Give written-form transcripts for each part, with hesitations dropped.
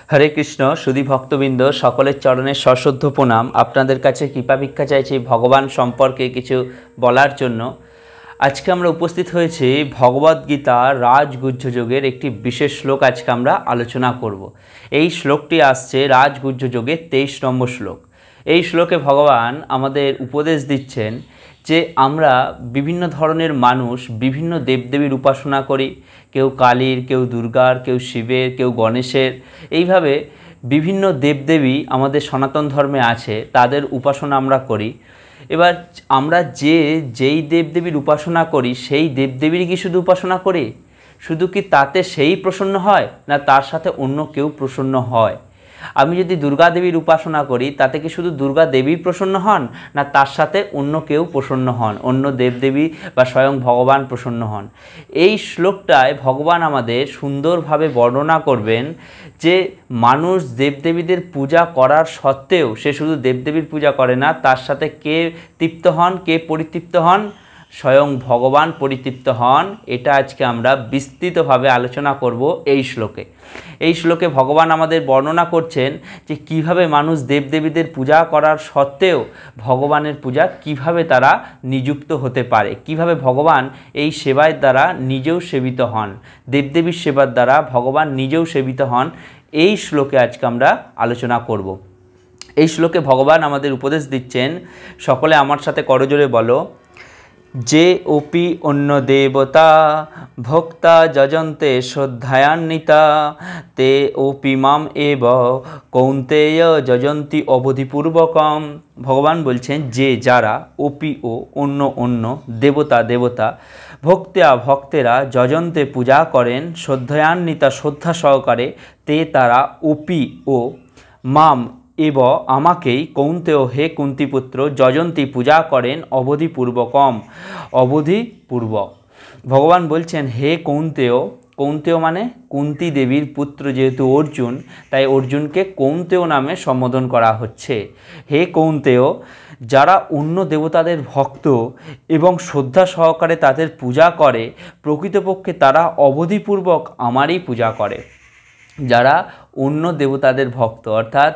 হরে কৃষ্ণ সুধী ভক্তবৃন্দ সকলের চরণে সশ্রদ্ধ প্রণাম। আপনাদের কাছে কৃপা ভিক্ষা চাইছি ভগবান সম্পর্কে কিছু বলার জন্য। আজকে আমরা উপস্থিত হয়েছি ভগবদ্গীতা রাজগুহ্য যোগের একটি বিশেষ শ্লোক আজকে আমরা আলোচনা করব। এই শ্লোকটি আসছে রাজগুহ্য যোগের 23 নম্বর শ্লোক। এই শ্লোকে ভগবান আমাদের উপদেশ দিচ্ছেন যে আমরা বিভিন্ন ধরনের মানুষ বিভিন্ন দেবদেবীর উপাসনা করি। কেউ কালীর, কেউ দুর্গার, কেউ শিবের, কেউ গণেশের, এইভাবে বিভিন্ন দেবদেবী আমাদের সনাতন ধর্মে আছে, তাদের উপাসনা আমরা করি। এবার আমরা যেই দেবদেবীর উপাসনা করি সেই দেবদেবীর কি শুধু উপাসনা করি? শুধু কি তাতে সেই প্রসন্ন হয়, না তার সাথে অন্য কেউ প্রসন্ন হয়? আমি যদি দুর্গা দেবীর উপাসনা করি তাতে কি শুধু দুর্গা দেবী প্রসন্ন হন, না তার সাথে অন্য কেউ প্রসন্ন হন, অন্য দেবদেবী বা স্বয়ং ভগবান প্রসন্ন হন? এই শ্লোকটায় ভগবান আমাদের সুন্দরভাবে বর্ণনা করবেন যে মানুষ দেবদেবীদের পূজা করার সত্ত্বেও সে শুধু দেবদেবীর পূজা করে না, তার সাথে কে তৃপ্ত হন, কে পরিতৃপ্ত হন? স্বয়ং ভগবান পরিতৃপ্ত হন। এটা আজকে আমরা বিস্তৃতভাবে আলোচনা করব এই শ্লোকে। এই শ্লোকে ভগবান আমাদের বর্ণনা করছেন যে কিভাবে মানুষ দেবদেবীদের পূজা করার সত্ত্বেও ভগবানের পূজা কিভাবে তারা নিযুক্ত হতে পারে, কিভাবে ভগবান এই সেবার দ্বারা নিজেও সেবিত হন, দেবদেবীর সেবার দ্বারা ভগবান নিজেও সেবিত হন। এই শ্লোকে আজকে আমরা আলোচনা করব। এই শ্লোকে ভগবান আমাদের উপদেশ দিচ্ছেন, সকলে আমার সাথে করজোরে বলো, যে ওপি অন্য দেবতা ভক্তা যজন্তে শ্রদ্ধায়ান্বিতা তে ওপি মাম এব কৌন্তেয় যজন্তি অবধিপূর্বকম। ভগবান বলছেন যে যারা ওপি ও অন্য দেবতা ভক্তেরা যজন্তে পূজা করেন শ্রদ্ধায়ান্বিতা শ্রদ্ধা সহকারে, তে তারা ওপি ও মাম এব আমাকেই কৌন্তেয় হে কুন্তিপুত্র যজন্তি পূজা করেন অবধিপূর্বকম অবধিপূর্বক। ভগবান বলছেন হে কৌন্তেয় মানে কুন্তি দেবীর পুত্র যেহেতু অর্জুন, তাই অর্জুনকে কৌন্তেয় নামে সম্বোধন করা হচ্ছে। হে কৌন্তেয়, যারা অন্য দেবতাদের ভক্ত এবং শ্রদ্ধা সহকারে তাদের পূজা করে, প্রকৃতপক্ষে তারা অবধিপূর্বক আমারই পূজা করে। যারা অন্য দেবতাদের ভক্ত অর্থাৎ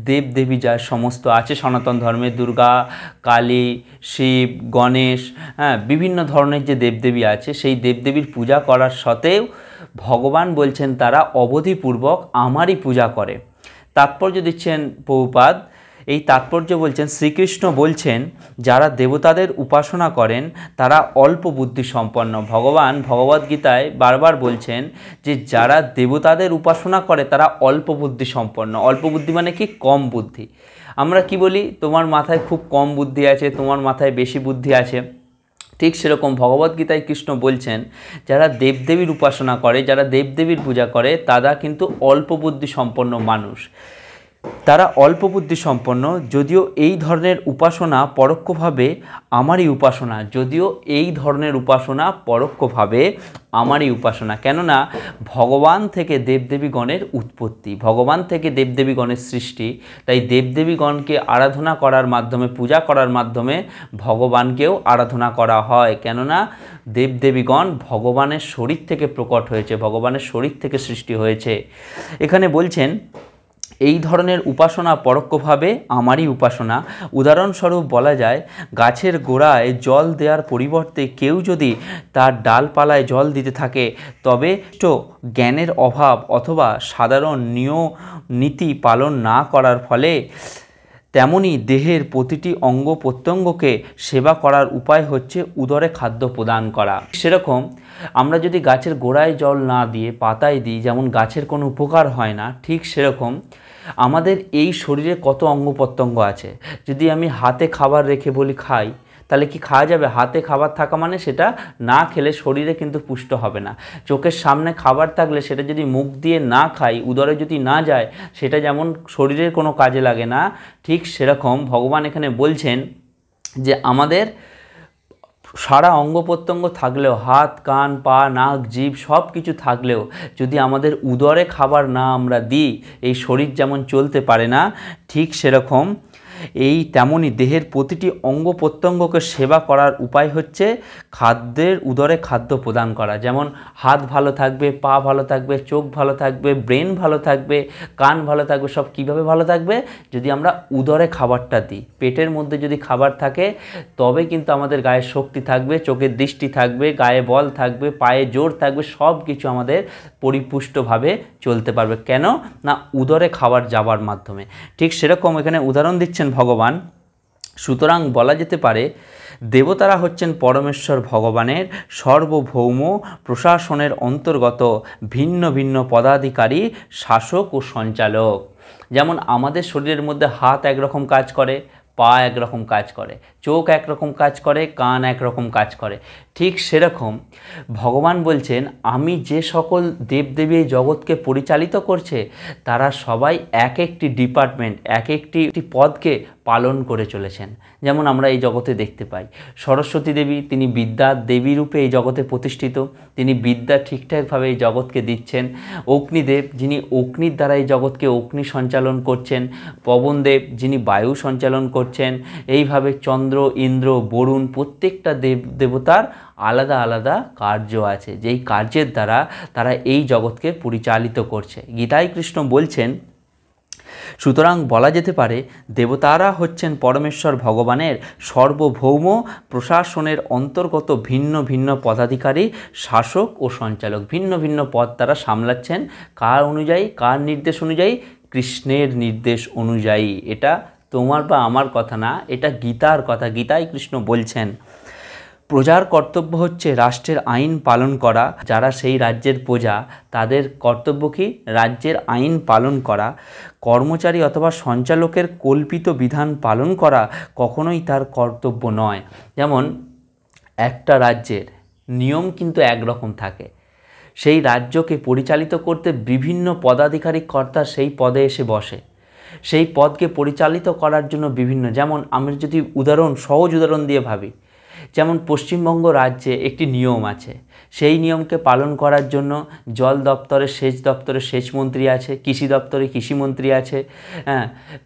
দেবদেবী যার সমস্ত আছে সনাতন ধর্মে, দুর্গা, কালী, শিব, গণেশ, বিভিন্ন ধরনের যে দেবদেবী আছে, সেই দেবদেবীর পূজা করার সত্ত্বেও ভগবান বলছেন তারা অবধিপূর্বক আমারই পূজা করে। তাৎপর্য দিচ্ছেন প্রভুপাদ। এই তাৎপর্য বলছেন, শ্রীকৃষ্ণ বলছেন যারা দেবতাদের উপাসনা করেন তারা অল্প বুদ্ধি সম্পন্ন। ভগবান ভগবদ্গীতায় বারবার বলছেন যে যারা দেবতাদের উপাসনা করে তারা অল্প বুদ্ধি সম্পন্ন। অল্প বুদ্ধি মানে কি? কম বুদ্ধি। আমরা কি বলি? তোমার মাথায় খুব কম বুদ্ধি আছে, তোমার মাথায় বেশি বুদ্ধি আছে। ঠিক সেরকম ভগবদ্গীতায় কৃষ্ণ বলছেন যারা দেবদেবীর উপাসনা করে, যারা দেবদেবীর পূজা করে, তারা কিন্তু অল্প বুদ্ধি সম্পন্ন মানুষ। তারা অল্প বুদ্ধি সম্পন্ন, যদিও এই ধরনের উপাসনা পরোক্ষভাবে আমারই উপাসনা, আমারই উপাসনা। কেননা ভগবান থেকে দেবদেবীগণের উৎপত্তি, ভগবান থেকে দেবদেবীগণের সৃষ্টি, তাই দেবদেবীগণকে আরাধনা করার মাধ্যমে, পূজা করার মাধ্যমে ভগবানকেও আরাধনা করা হয়। কেননা দেবদেবীগণ ভগবানের শরীর থেকে প্রকট হয়েছে, ভগবানের শরীর থেকে সৃষ্টি হয়েছে। এখানে বলছেন এই ধরনের উপাসনা পরোক্ষভাবে আমারই উপাসনা। উদাহরণস্বরূপ বলা যায়, গাছের গোড়ায় জল দেওয়ার পরিবর্তে কেউ যদি তার ডালপালায় জল দিতে থাকে, তবে তো জ্ঞানের অভাব অথবা সাধারণ নিয়ম নীতি পালন না করার ফলে তেমনি দেহের প্রতিটি অঙ্গ প্রত্যঙ্গকে সেবা করার উপায় হচ্ছে উদরে খাদ্য প্রদান করা। সেরকম আমরা যদি গাছের গোড়ায় জল না দিয়ে পাতায় দিই, যেমন গাছের কোনো উপকার হয় না, ঠিক সেরকম আমাদের এই শরীরে কত অঙ্গ প্রত্যঙ্গ আছে। যদি আমি হাতে খাবার রেখে বলি খাই, তাহলে কি খাওয়া যাবে? হাতে খাবার থাকা মানে সেটা না খেলে শরীরে কিন্তু পুষ্ট হবে না। চোখের সামনে খাবার থাকলে সেটা যদি মুখ দিয়ে না খাই, উদরে যদি না যায়, সেটা যেমন শরীরের কোনো কাজে লাগে না, ঠিক সেরকম ভগবান এখানে বলছেন যে আমাদের সারা অঙ্গ প্রত্যঙ্গ থাকলেও, হাত, কান, পা, নাক, জিভ সব কিছু থাকলেও যদি আমাদের উদরে খাবার না আমরা দিই, এই শরীর যেমন চলতে পারে না, ঠিক সেরকম এই তেমনই দেহের প্রতিটি অঙ্গ প্রত্যঙ্গকে সেবা করার উপায় হচ্ছে খাদ্যের উদরে খাদ্য প্রদান করা। যেমন হাত ভালো থাকবে, পা ভালো থাকবে, চোখ ভালো থাকবে, ব্রেন ভালো থাকবে, কান ভালো থাকবে। সব কিভাবে ভালো থাকবে? যদি আমরা উদরে খাবারটা দিই। পেটের মধ্যে যদি খাবার থাকে তবে কিন্তু আমাদের গায়ে শক্তি থাকবে, চোখের দৃষ্টি থাকবে, গায়ে বল থাকবে, পায়ে জোর থাকবে, সব কিছু আমাদের পরিপুষ্টভাবে চলতে পারবে। কেন না? উদরে খাবার যাবার মাধ্যমে। ঠিক সেরকম এখানে উদাহরণ দিচ্ছেন ভগবান। সুতরাং বলা যেতে পারে দেবতারা হচ্ছেন পরমেশ্বর ভগবানের সার্বভৌম প্রশাসনের অন্তর্গত ভিন্ন ভিন্ন পদাধিকারী, শাসক ও সঞ্চালক। যেমন আমাদের শরীরের মধ্যে হাত একরকম কাজ করে, পা একরকম কাজ করে, চোখ একরকম কাজ করে, কান একরকম কাজ করে। ঠিক সেরকম ভগবান বলছেন আমি যে সকল দেবদেবী এই জগৎকে পরিচালিত করছে তারা সবাই এক একটি ডিপার্টমেন্ট, এক একটি পদকে পালন করে চলেছেন। যেমন আমরা এই জগতে দেখতে পাই সরস্বতী দেবী, তিনি বিদ্যার দেবী রূপে এই জগতে প্রতিষ্ঠিত, তিনি বিদ্যা ঠিকঠাকভাবে এই জগৎকে দিচ্ছেন। অগ্নিদেব, যিনি অগ্নির দ্বারা এই জগৎকে অগ্নি সঞ্চালন করছেন। পবনদেব, যিনি বায়ু সঞ্চালন করছেন। এইভাবে চন্দ্র, ইন্দ্র, বরুণ, প্রত্যেকটা দেবতার আলাদা আলাদা কার্য আছে, যেই কার্যের দ্বারা তারা এই জগৎকে পরিচালিত করছে। গীতায় কৃষ্ণ বলছেন, সুতরাং বলা যেতে পারে দেবতারা হচ্ছেন পরমেশ্বর ভগবানের সার্বভৌম প্রশাসনের অন্তর্গত ভিন্ন ভিন্ন পদাধিকারী, শাসক ও সঞ্চালক। ভিন্ন ভিন্ন পদ তারা সামলাচ্ছেন। কার অনুযায়ী? কার নির্দেশ অনুযায়ী? কৃষ্ণের নির্দেশ অনুযায়ী। এটা তোমার বা আমার কথা না, এটা গীতার কথা। গীতায় কৃষ্ণ বলছেন প্রজার কর্তব্য হচ্ছে রাষ্ট্রের আইন পালন করা। যারা সেই রাজ্যের প্রজা তাদের কর্তব্য কি? রাজ্যের আইন পালন করা। কর্মচারী অথবা সঞ্চালকের কল্পিত বিধান পালন করা কখনোই তার কর্তব্য নয়। যেমন একটা রাজ্যের নিয়ম কিন্তু একরকম থাকে, সেই রাজ্যকে পরিচালিত করতে বিভিন্ন পদাধিকারী কর্তা সেই পদে এসে বসে। সেই পদকে পরিচালিত করার জন্য বিভিন্ন, যেমন আমি যদি সহজ উদাহরণ দিয়ে ভাবি, যেমন পশ্চিমবঙ্গ রাজ্যে একটি নিয়ম আছে, সেই নিয়মকে পালন করার জন্য জল দপ্তরে সেচ মন্ত্রী আছে, কৃষি দপ্তরে কৃষিমন্ত্রী আছে,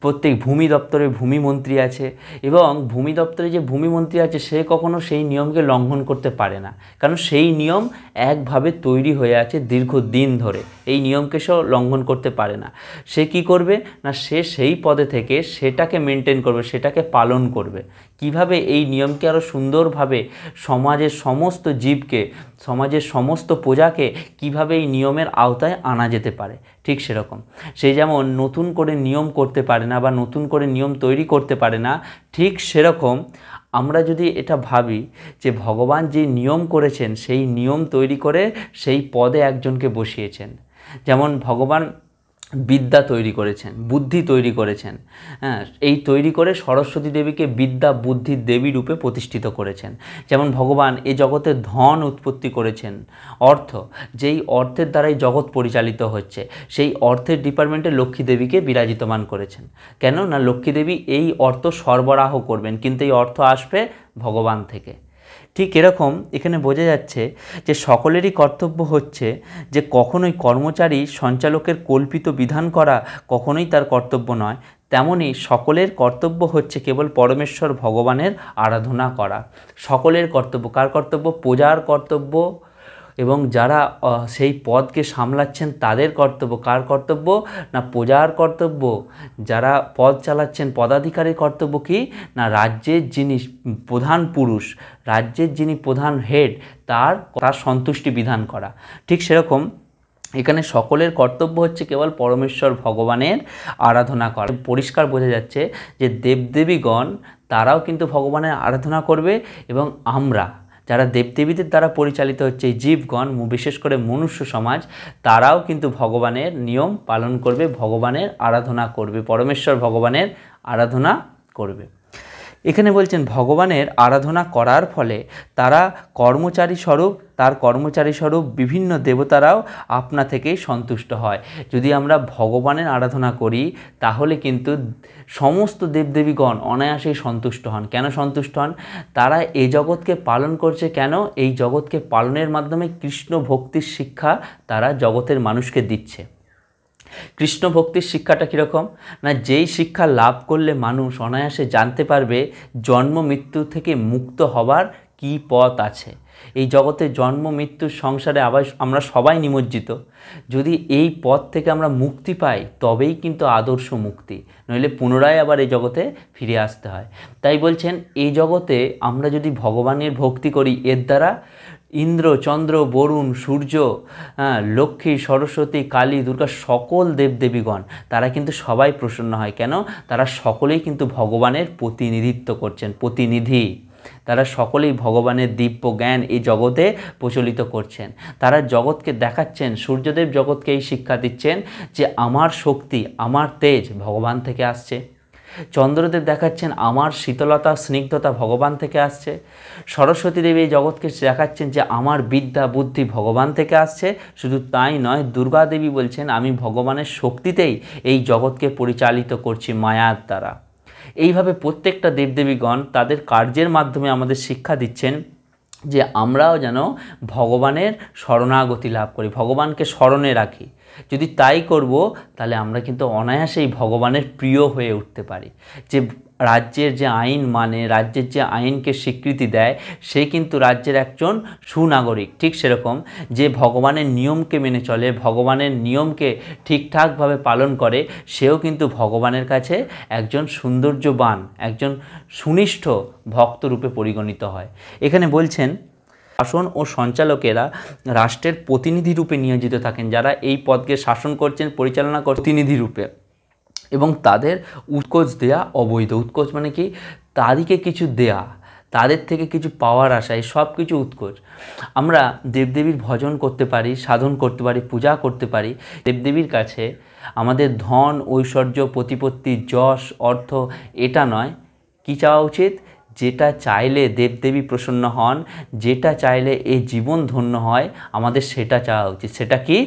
প্রত্যেক ভূমি দপ্তরে ভূমিমন্ত্রী আছে। এবং ভূমি দপ্তরে যে ভূমিমন্ত্রী আছে সে কখনো সেই নিয়মকে লঙ্ঘন করতে পারে না, কারণ সেই নিয়ম একভাবে তৈরি হয়ে আছে দীর্ঘদিন ধরে। এই নিয়মকে সে লঙ্ঘন করতে পারে না। সে কি করবে না, সে সেই পদে থেকে সেটাকে মেনটেন করবে, সেটাকে পালন করবে। কিভাবে এই নিয়মকে আরও সুন্দরভাবে সমাজের সমস্ত জীবকে, সমাজের সমস্ত প্রজাকে কিভাবে এই নিয়মের আওতায় আনা যেতে পারে। ঠিক সেরকম সে যেমন নতুন করে নিয়ম করতে পারে না বা নতুন করে নিয়ম তৈরি করতে পারে না, ঠিক সেরকম আমরা যদি এটা ভাবি যে ভগবান যে নিয়ম করেছেন সেই নিয়ম তৈরি করে সেই পদে একজনকে বসিয়েছেন। যেমন ভগবান বিদ্যা তৈরি করেছেন, বুদ্ধি তৈরি করেছেন, এই তৈরি করে সরস্বতী দেবীকে বিদ্যা বুদ্ধির দেবী রূপে প্রতিষ্ঠিত করেছেন। যেমন ভগবান এই জগতে ধন উৎপত্তি করেছেন, অর্থ, যেই অর্থের দ্বারাই জগৎ পরিচালিত হচ্ছে, সেই অর্থের ডিপার্টমেন্টে লক্ষ্মী দেবীকে বিরাজিতমান করেছেন। কেন না, লক্ষ্মী দেবী এই অর্থ সরবরাহ করবেন, কিন্তু এই অর্থ আসবে ভগবান থেকে। ঠিক এরকম এখানে বোঝা যাচ্ছে যে সকলেরই কর্তব্য হচ্ছে যে কখনোই কর্মচারী সঞ্চালকের কল্পিত বিধান করা কখনোই তার কর্তব্য নয়। তেমনি সকলের কর্তব্য হচ্ছে কেবল পরমেশ্বর ভগবানের আরাধনা করা। সকলের কর্তব্য, কার কর্তব্য? প্রজার কর্তব্য, এবং যারা সেই পদকে সামলাচ্ছেন তাদের কর্তব্য। কার কর্তব্য না, প্রজার কর্তব্য। যারা পদ চালাচ্ছেন পদাধিকারীর কর্তব্য কি না, রাজ্যের যিনি প্রধান পুরুষ, রাজ্যের যিনি প্রধান হেড, তার সন্তুষ্টি বিধান করা। ঠিক সেরকম এখানে সকলের কর্তব্য হচ্ছে কেবল পরমেশ্বর ভগবানের আরাধনা করা। পরিষ্কার বোঝা যাচ্ছে যে দেবদেবীগণ তারাও কিন্তু ভগবানের আরাধনা করবে, এবং আমরা যারা দেবদেবীদের দ্বারা পরিচালিত হচ্ছে এই জীবগণ, বিশেষ করে মনুষ্য সমাজ, তারাও কিন্তু ভগবানের নিয়ম পালন করবে, ভগবানের আরাধনা করবে, পরমেশ্বর ভগবানের আরাধনা করবে। এখানে বলছেন ভগবানের আরাধনা করার ফলে তার কর্মচারী স্বরূপ বিভিন্ন দেবতারাও আপনা থেকেই সন্তুষ্ট হয়। যদি আমরা ভগবানের আরাধনা করি তাহলে কিন্তু সমস্ত দেবদেবীগণ অনায়াসেই সন্তুষ্ট হন। কেন সন্তুষ্ট হন? তারা এই জগৎকে পালন করছে। কেন? এই জগৎকে পালনের মাধ্যমে কৃষ্ণ ভক্তির শিক্ষা তারা জগতের মানুষকে দিচ্ছে। কৃষ্ণ ভক্তির শিক্ষাটা কীরকম না, যেই শিক্ষা লাভ করলে মানুষ অনায়াসে জানতে পারবে জন্ম মৃত্যু থেকে মুক্ত হবার কি পথ আছে। এই জগতে জন্ম মৃত্যুর সংসারে আবার আমরা সবাই নিমজ্জিত। যদি এই পথ থেকে আমরা মুক্তি পাই তবেই কিন্তু আদর্শ মুক্তি, নইলে পুনরায় আবার এই জগতে ফিরে আসতে হয়। তাই বলছেন এই জগতে আমরা যদি ভগবানের ভক্তি করি, এর দ্বারা ইন্দ্র, চন্দ্র, বরুণ, সূর্য, লক্ষ্মী, সরস্বতী, কালী, দুর্গা সকল দেবদেবীগণ তারা কিন্তু সবাই প্রসন্ন হয়। কেন? তারা সকলেই কিন্তু ভগবানের প্রতিনিধিত্ব করছেন, প্রতিনিধি। তারা সকলেই ভগবানের দিব্য জ্ঞান এই জগতে প্রচলিত করছেন। তারা জগৎকে দেখাচ্ছেন, সূর্যদেব জগৎকে এই শিক্ষা দিচ্ছেন যে আমার শক্তি, আমার তেজ ভগবান থেকে আসছে। চন্দ্রদেব দেখাচ্ছেন আমার শীতলতা, স্নিগ্ধতা ভগবান থেকে আসছে। সরস্বতী দেবী এই জগৎকে দেখাচ্ছেন যে আমার বিদ্যা, বুদ্ধি ভগবান থেকে আসছে। শুধু তাই নয়, দুর্গা দেবী বলছেন আমি ভগবানের শক্তিতেই এই জগৎকে পরিচালিত করছি মায়ার দ্বারা। এইভাবে প্রত্যেকটা দেবদেবীগণ তাদের কার্যের মাধ্যমে আমাদের শিক্ষা দিচ্ছেন যে আমরাও যেন ভগবানের শরণাগতি লাভ করি, ভগবানকে স্মরণে রাখি। যদি তাই করব তাহলে আমরা কিন্তু অনায়াসেই ভগবানের প্রিয় হয়ে উঠতে পারি। যে রাজ্যের যে আইন মানে, রাজ্যের যে আইনকে স্বীকৃতি দেয়, সে কিন্তু রাজ্যের একজন সুনাগরিক। ঠিক সেরকম যে ভগবানের নিয়মকে মেনে চলে, ভগবানের নিয়মকে ঠিকঠাকভাবে পালন করে, সেও কিন্তু ভগবানের কাছে একজন সৌন্দর্যবান, একজন সুনিষ্ঠ ভক্তরূপে পরিগণিত হয়। এখানে বলছেন শাসন ও সঞ্চালকেরা রাষ্ট্রের প্রতিনিধি রূপে নিয়োজিত থাকেন, যারা এই পদকে শাসন করছেন, পরিচালনা করছেন প্রতিনিধি রূপে, এবং তাদের উৎকোচ দেয়া অবৈধ। উৎকোচ মানে কি? তাদেরকে কিছু দেয়া, তাদের থেকে কিছু পাওয়ার আশা, এই সব কিছু উৎকোচ। আমরা দেবদেবীর ভজন করতে পারি, সাধন করতে পারি, পূজা করতে পারি। দেবদেবীর কাছে আমাদের ধন, ঐশ্বর্য, প্রতিপত্তি, যশ, অর্থ এটা নয়। কি চাওয়া উচিত? যেটা চাইলে দেবদেবী প্রসন্ন হন, যেটা চাইলে এই জীবন ধন্য হয়, আমাদের সেটা চাওয়া উচিত। সেটা কি?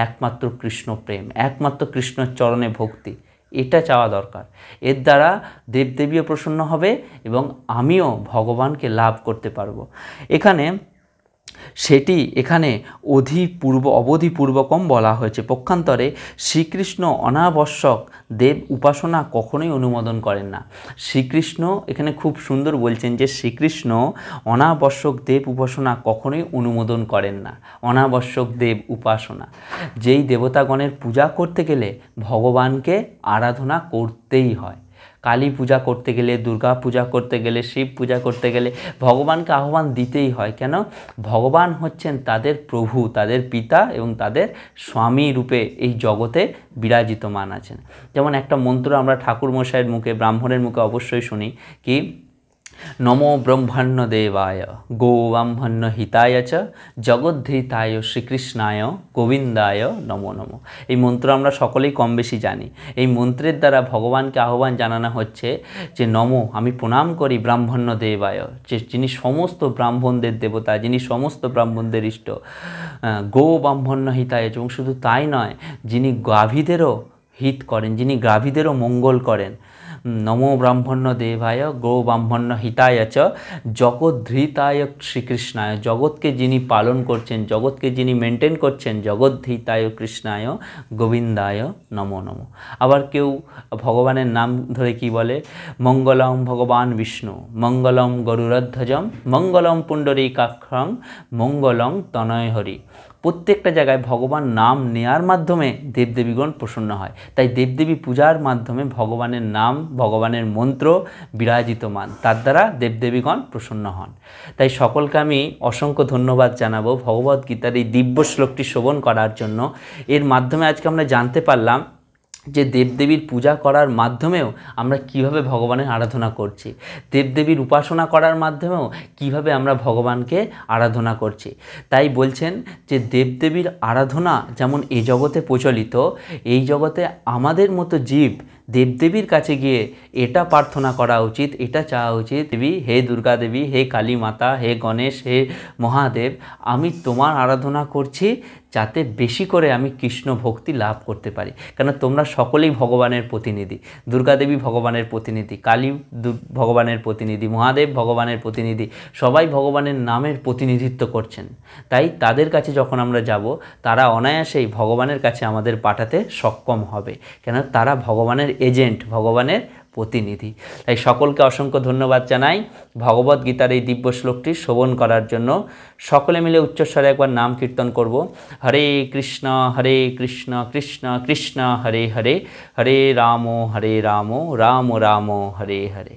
একমাত্র কৃষ্ণ প্রেম, একমাত্র কৃষ্ণের চরণে ভক্তি, এটা চাওয়া দরকার। এর দ্বারা দেবদেবীও প্রসন্ন হবে এবং আমিও ভগবানকে লাভ করতে পারবো। এখানে অবধিপূর্বকম বলা হয়েছে। পক্ষান্তরে শ্রীকৃষ্ণ অনাবশ্যক দেব উপাসনা কখনোই অনুমোদন করেন না। শ্রীকৃষ্ণ এখানে খুব সুন্দর বলছেন যে শ্রীকৃষ্ণ অনাবশ্যক দেব উপাসনা কখনোই অনুমোদন করেন না। অনাবশ্যক দেব উপাসনা, যেই দেবতাগণের পূজা করতে গেলে ভগবানকে আরাধনা করতেই হয়। কালী পূজা করতে গেলে, দুর্গা পূজা করতে গেলে, শিব পূজা করতে গেলে ভগবানকে আহ্বান দিতেই হয়। কেন? ভগবান হচ্ছেন তাদের প্রভু, তাদের পিতা এবং তাদের স্বামী রূপে এই জগতে বিরাজিতমান আছেন। যেমন একটা মন্ত্র আমরা ঠাকুর মশাইয়ের মুখে, ব্রাহ্মণের মুখে অবশ্যই শুনি, কি নমো ব্রহ্মণ্য দেবায় গো ব্রাহ্মণ্য হিতায় চ জগদ্ধৃতায় শ্রীকৃষ্ণায় গোবিন্দায় নমো নমো। এই মন্ত্র আমরা সকলেই কম বেশি জানি। এই মন্ত্রের দ্বারা ভগবানকে আহ্বান জানানো হচ্ছে যে নমো, আমি প্রণাম করি ব্রাহ্মণ্য দেবায়, যে যিনি সমস্ত ব্রাহ্মণদের দেবতা, যিনি সমস্ত ব্রাহ্মণদের ইষ্ট, গো ব্রাহ্মণ্য হিতায়, এবং শুধু তাই নয়, যিনি গাভীদেরও হিত করেন, যিনি গাভীদেরও মঙ্গল করেন। নমো ব্রাহ্মণ্য দেবায় গো ব্রাহ্মণ্য হিতায় চ জগদ্ধৃতায় শ্রীকৃষ্ণায়, জগৎকে যিনি পালন করছেন, জগৎকে যিনি মেনটেন করছেন, জগদ্ধৃতায় কৃষ্ণায় গোবিন্দায় নমো নমো। আবার কেউ ভগবানের নাম ধরে কি বলে? মঙ্গলম ভগবান বিষ্ণু, মঙ্গলম গরুড়ধ্বজম, মঙ্গলম পুণ্ডরীকাক্ষং, মঙ্গলং তনয় হরি। প্রত্যেকটা জায়গায় ভগবান নাম নেয়ার মাধ্যমে দেবদেবীগণ প্রসন্ন হয়। তাই দেবদেবী পূজার মাধ্যমে ভগবানের নাম, ভগবানের মন্ত্র বিরাজিতমান, তার দ্বারা দেবদেবীগণ প্রসন্ন হন। তাই সকলকে আমি অসংখ্য ধন্যবাদ জানাবো ভগবদ্গীতার এই দিব্য শ্লোকটি শ্রবণ করার জন্য। এর মাধ্যমে আজকে আমরা জানতে পারলাম যে দেবদেবীর পূজা করার মাধ্যমেও আমরা কিভাবে ভগবানের আরাধনা করছি, দেবদেবীর উপাসনা করার মাধ্যমেও কিভাবে আমরা ভগবানকে আরাধনা করছি। তাই বলছেন যে দেবদেবীর আরাধনা যেমন এই জগতে প্রচলিত, এই জগতে আমাদের মতো জীব দেবদেবীর কাছে গিয়ে এটা প্রার্থনা করা উচিত, এটা চাওয়া উচিত, দেবী, হে দুর্গা দেবী, হে কালী মাতা, হে গণেশ, হে মহাদেব, আমি তোমার আরাধনা করছি যাতে বেশি করে আমি কৃষ্ণ ভক্তি লাভ করতে পারি। কেন তোমরা সকলেই ভগবানের প্রতিনিধি, দুর্গা দেবী ভগবানের প্রতিনিধি, কালী ভগবানের প্রতিনিধি, মহাদেব ভগবানের প্রতিনিধি, সবাই ভগবানের নামের প্রতিনিধিত্ব করছেন। তাই তাদের কাছে যখন আমরা যাব, তারা অনায়াসেই ভগবানের কাছে আমাদের পাঠাতে সক্ষম হবে, কেন তারা ভগবানের এজেন্ট, ভগবানের প্রতিনিধি। তাই সকলকে অসংখ্য ধন্যবাদ জানাই ভগবদ্গীতার এই দিব্য শ্লোকটি শ্রবণ করার জন্য। সকলে মিলে উচ্চস্বরে একবার নাম কীর্তন করব। হরে কৃষ্ণ কৃষ্ণ কৃষ্ণ হরে হরে, হরে রাম রাম রাম হরে হরে।